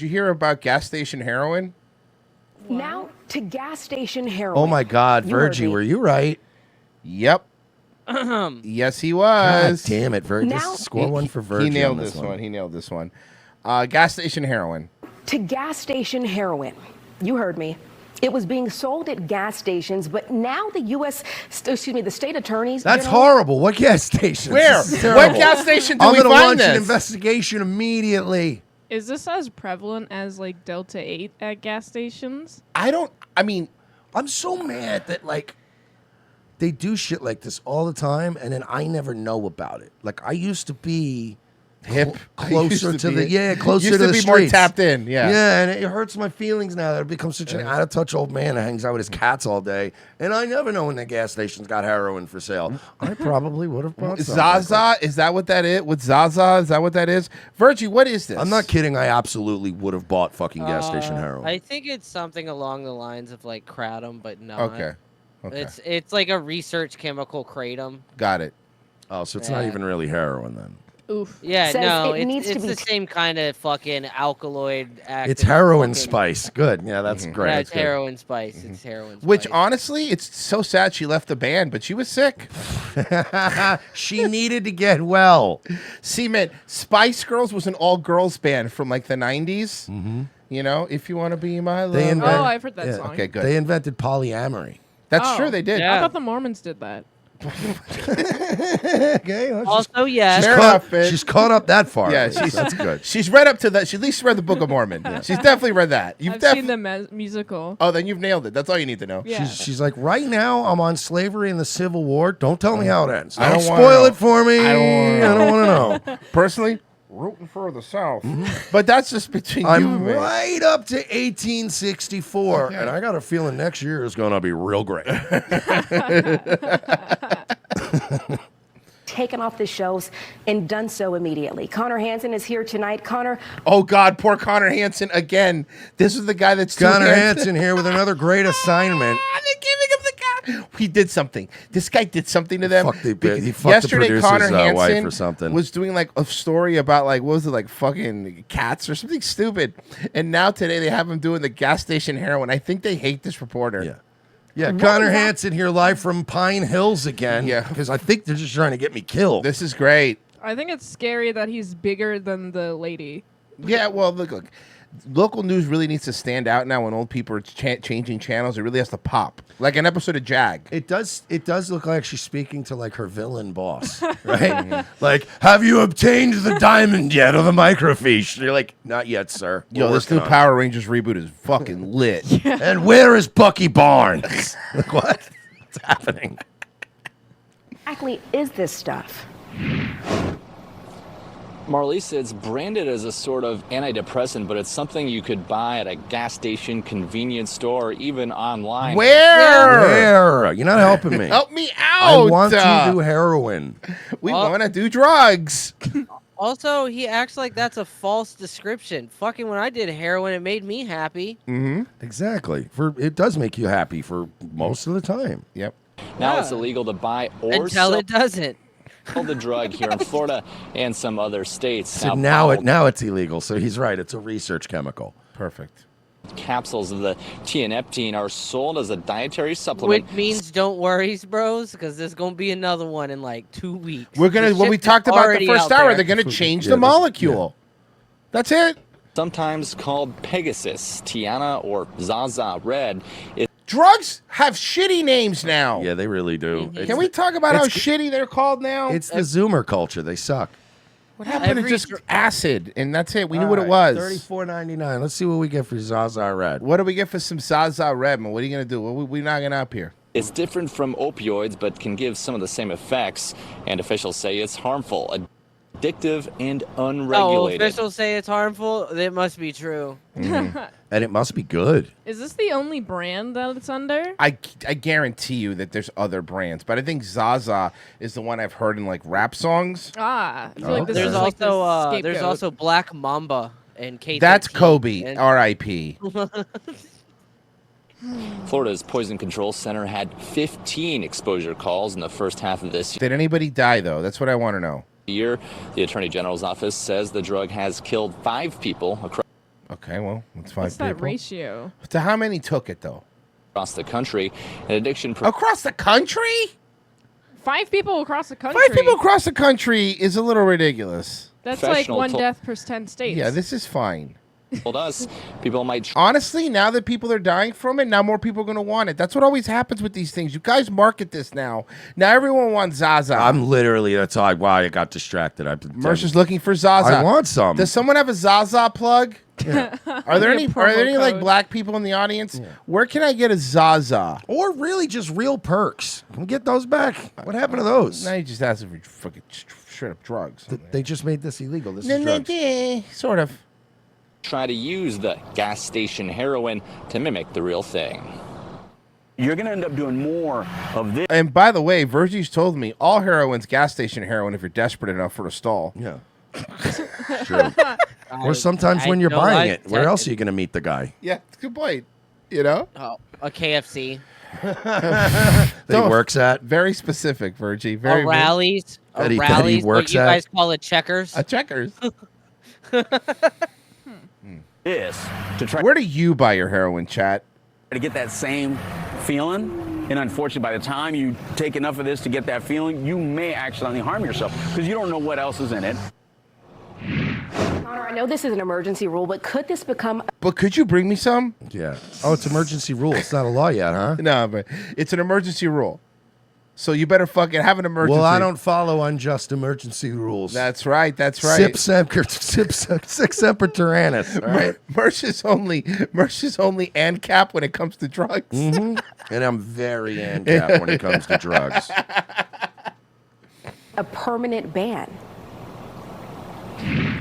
Did you hear about gas station heroin? Now to gas station heroin. Oh my God, Virgie, were you right? Yep. Yes, he was. God damn it, Virgie. Score one for Virgie. He nailed on this one. He nailed this one. Gas station heroin. To gas station heroin. You heard me. It was being sold at gas stations, but now the state attorneys. That's horrible. What gas station? Where? What gas station did we I'm gonna find launch this? an investigation immediately. Is this as prevalent as like Delta 8 at gas stations? I'm so mad that like they do shit like this all the time, and then I never know about it. Like I used to be hip, closer to the closer used to the be streets. more tapped in. Yeah, and it hurts my feelings now that I've become such an out of touch old man that hangs out with his cats all day, and I never know when the gas station's got heroin for sale. I probably would have bought some. Zaza, is that what that is? With Zaza, is that what that is? Virgie, what is this? I'm not kidding. I absolutely would have bought fucking gas station heroin. I think it's something along the lines of like kratom, but not. Okay. It's like a research chemical kratom. Got it. Oh, so it's not even really heroin then. Oof. Yeah, Says no, it needs to it's be the same kind of fucking alkaloid active. It's heroin fucking- spice. Good. Yeah, that's great. Yeah, That's it's good. heroin spice. It's heroin spice. Which honestly, it's so sad she left the band, but she was sick. She needed to get well. See, man, Spice Girls was an all-girls band from like the 90s. Mm-hmm. You know, if you want to be my love. Oh, I've heard that song. Okay, good. They invented polyamory. That's true, they did. I thought the Mormons did that. Okay. Well, Also, yes. she's caught up that far. Yeah, at least. she's That's good. She's read up to that. She at least read the Book of Mormon. She's definitely read that. I've seen the musical. Oh, then you've nailed it. That's all you need to know. Yeah. She's like, right now I'm on slavery in the Civil War. Don't tell me how it ends. I Don't don't wanna spoil know. it for me. I don't want to know. Personally, rooting for the South. But that's just between you I'm and me. right up to 1864, and I got a feeling next year is going to be real great. Taken off the shelves and done so immediately. Connor Hansen is here tonight. Connor. Oh, God, poor Connor Hansen again. This is the guy that's Connor Hansen here with another great assignment. He did something. This guy did something to them. He fucked Yesterday, the producer's Connor wife Hansen or something. was doing like a story about like, what was it, like fucking cats or something stupid. And now today they have him doing the gas station heroin. I think they hate this reporter. Yeah. Yeah, Connor Hansen here live from Pine Hills again. Yeah. Because I think they're just trying to get me killed. This is great. I think it's scary that he's bigger than the lady. Yeah, well, look. Local news really needs to stand out now when old people are changing channels. It really has to pop. Like an episode of Jag. It does look like she's speaking to like her villain boss, right? Like, have you obtained the diamond yet or the microfiche? And you're like, not yet, sir. Yo, We're this new working on it." Power Rangers reboot is fucking lit. And where is Bucky Barnes? Like, what? What's happening? Exactly is this stuff? Marlisa, it's branded as a sort of antidepressant, but it's something you could buy at a gas station, convenience store, or even online. Where? You're not helping me. Help me I out. want to do heroin. We want to do drugs. Also, he acts like that's a false description. Fucking when I did heroin, it made me happy. Mm-hmm. Exactly. It does make you happy for most of the time. Yep. Now it's illegal to buy or Until sell it doesn't. the drug here in Florida and some other states. So now it's illegal. So he's right. It's a research chemical. Perfect. Capsules of the tianeptine are sold as a dietary supplement. Which means don't worry, bros, because there's going to be another one in like 2 weeks. We're going to, when we talked about the first hour, they're going to change the molecule. That's it. Sometimes called Pegasus, Tiana, or Zaza Red. Drugs have shitty names now. Yeah, they really do. Can we talk about how shitty they're called now? It's the Zoomer culture. They suck. What happened to just acid, and that's it. We knew what it was. $34.99. Let's see what we get for Zaza Red. What do we get for some Zaza Red, man? What are you going to do? What we knocking up here? It's different from opioids, but can give some of the same effects, and officials say it's harmful, addictive, and unregulated. Oh, officials say it's harmful? It must be true. And it must be good. Is this the only brand that it's under? I guarantee you that there's other brands, but I think Zaza is the one I've heard in like rap songs. I feel like this There's is like the also scapegoat. there's also Black Mamba and K. That's Kobe, R.I.P. Florida's Poison Control Center had 15 exposure calls in the first half of this Did anybody die though? That's what I want to know. year. The Attorney General's office says the drug has killed 5 people across. Okay, well, that's 5 What's people. that ratio? To how many took it though? Across the country, an addiction. Across the country? 5 people across the country. 5 people across the country is a little ridiculous. That's like 1 death per 10 states. Yeah, this is fine. Told us people might. Honestly, now that people are dying from it, now more people are going to want it. That's what always happens with these things. You guys market this now. Now everyone wants Zaza. I'm literally, that's why I got distracted. Mercer's looking for Zaza. I want some. Does someone have a Zaza plug? Yeah. Are there any like black people in the audience? Yeah. Where can I get a Zaza? Or really just real perks? Can we get those back? What happened to those? Now you just asked for fucking straight up drugs. They just made this illegal. This is drugs. Sort of. Try to use the gas station heroin to mimic the real thing. You're going to end up doing more of this. And by the way, Virgie's told me all heroin's gas station heroin if you're desperate enough for a stall. Yeah. True. Or sometimes when you're buying it, where else are you going to meet the guy? Yeah, it's a good point. You know? Oh, a KFC. That he works at. Very specific, Virgie. Very Rallies. That he Rallies. works what you at. guys call it checkers. A checkers. This to try. Where do you buy your heroin, chat? To get that same feeling. And unfortunately, by the time you take enough of this to get that feeling, you may accidentally harm yourself because you don't know what else is in it. Connor, I know this is an emergency rule, but could this become... But could you bring me some? Yeah. Oh, it's emergency rule. It's not a law yet, huh? No, but it's an emergency rule. So you better fucking have an emergency. Well, I don't follow unjust emergency rules. That's right. That's right. Sic semper tyrannis. All right. Mercer's only ANCAP when it comes to drugs. Mm-hmm. And I'm very ANCAP when it comes to drugs. a permanent ban?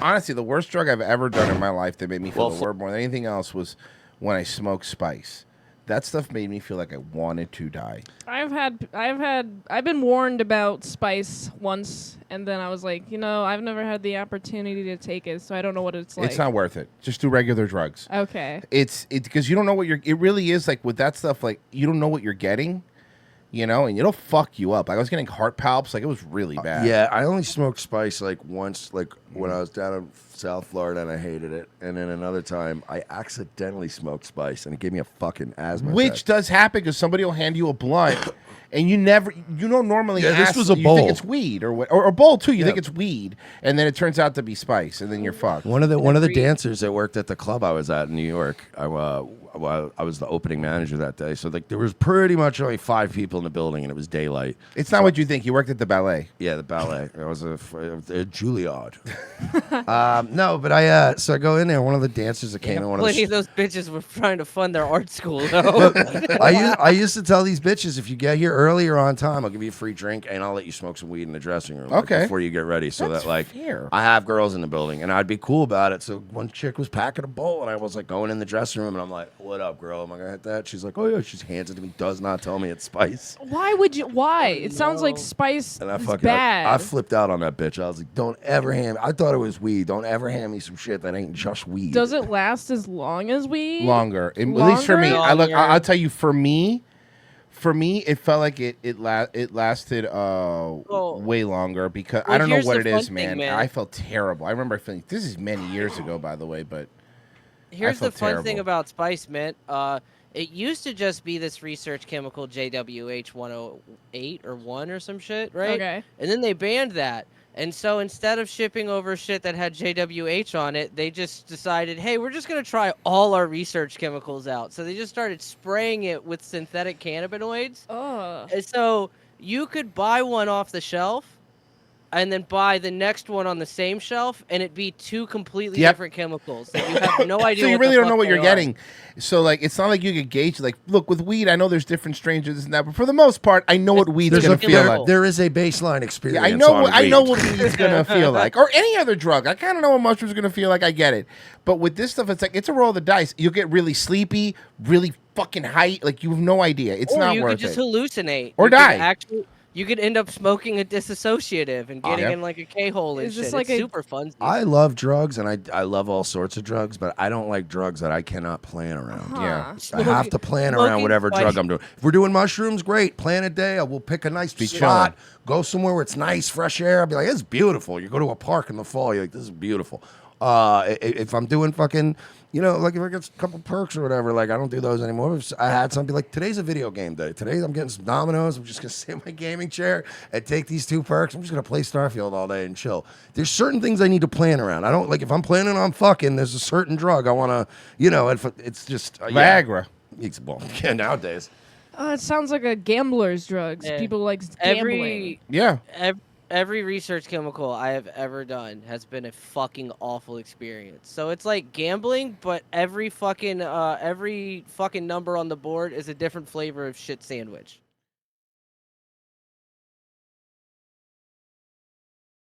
Honestly, the worst drug I've ever done in my life that made me feel the word more than anything else was when I smoked spice. That stuff made me feel like I wanted to die. I've been warned about spice once, and then I was like, I've never had the opportunity to take it, so I don't know what it's like. It's not worth it. Just do regular drugs. Okay. It's because you don't know what it really is like with that stuff. Like you don't know what you're getting, and it'll fuck you up. Like I was getting heart palps. Like it was really bad. Yeah, I only smoked spice like once, like when I was down in South Florida and I hated it. And then another time I accidentally smoked spice and it gave me a fucking asthma Which attack. does happen because somebody will hand you a blunt and you don't normally ask. This was a you bowl. think it's weed or a bowl too. You Yeah. think it's weed and then it turns out to be spice and then you're fucked. One of the dancers that worked at the club I was at in New York, I was the opening manager that day. So like there was pretty much only 5 people in the building and it was daylight. It's not what you think. You worked at the ballet. Yeah, the ballet. I was a Juilliard. No, but I go in there. One of the dancers that came in. Plenty of those bitches were trying to fund their art school, though. I used to tell these bitches, if you get here early or on time, I'll give you a free drink and I'll let you smoke some weed in the dressing room before you get ready. So That's that like fair. I have girls in the building and I'd be cool about it. So one chick was packing a bowl and I was like going in the dressing room and I'm like, "What up, girl? Am I gonna hit that?" She's like, "Oh yeah." She hands it to me, does not tell me it's spice. Why would you? Why? It sounds like spice And I is fucking bad. I flipped out on that bitch. I was like, "Don't ever hand me." I thought it was weed. Don't ever hand me some shit that ain't just weed. Does it last as long as weed? Longer. At least for me. Longer? I'll tell you. For me, it felt like it lasted way longer because I don't know here's what the it fun is, thing, man. I felt terrible. I remember feeling this is many years ago, by the way, but Here's the felt fun terrible. thing about spice mint. It used to just be this research chemical JWH 108 or 1 or some shit, right? Okay. And then they banned that. And so instead of shipping over shit that had JWH on it, they just decided, hey, we're just going to try all our research chemicals out. So they just started spraying it with synthetic cannabinoids. Ugh. And so you could buy one off the shelf and then buy the next one on the same shelf, and it'd be 2 completely different chemicals. That you have no idea. So you what really the don't know fuck what you're they are. getting. So like, it's not like you could gauge. Like, look, with weed, I know there's different strains of this and that, but for the most part, I know what weed's There's gonna a feel like. there is a baseline experience. Yeah, I know. on I know weed. what weed's gonna feel like, or any other drug. I kind of know what mushrooms are gonna feel like. I get it, but with this stuff, it's like it's a roll of the dice. You'll get really sleepy, really fucking high. Like you have no idea. It's Or not you worth could just it. hallucinate. Or You could die. You could end up smoking a disassociative and getting in like a K-hole and Is this shit. like It's a- super fun. I love drugs and I love all sorts of drugs, but I don't like drugs that I cannot plan around. Yeah. I have to plan around whatever drug I'm doing. If we're doing mushrooms, great. Plan a day. I will pick a nice spot. Go somewhere where it's nice, fresh air. I'll be like, it's beautiful. You go to a park in the fall. You're like, this is beautiful. If I'm doing fucking You know, like if I get a couple perks or whatever, like I don't do those anymore. If I had something like today's a video game day. Today I'm getting some Dominoes. I'm just gonna sit in my gaming chair and take these 2 perks. I'm just gonna play Starfield all day and chill. There's certain things I need to plan around. I don't like if I'm planning on fucking. There's a certain drug I wanna, you know. It's just Viagra. Well, yeah, nowadays. It sounds like a gambler's drugs. Yeah. People like gambling. Yeah. Every research chemical I have ever done has been a fucking awful experience. So it's like gambling, but every fucking number on the board is a different flavor of shit sandwich.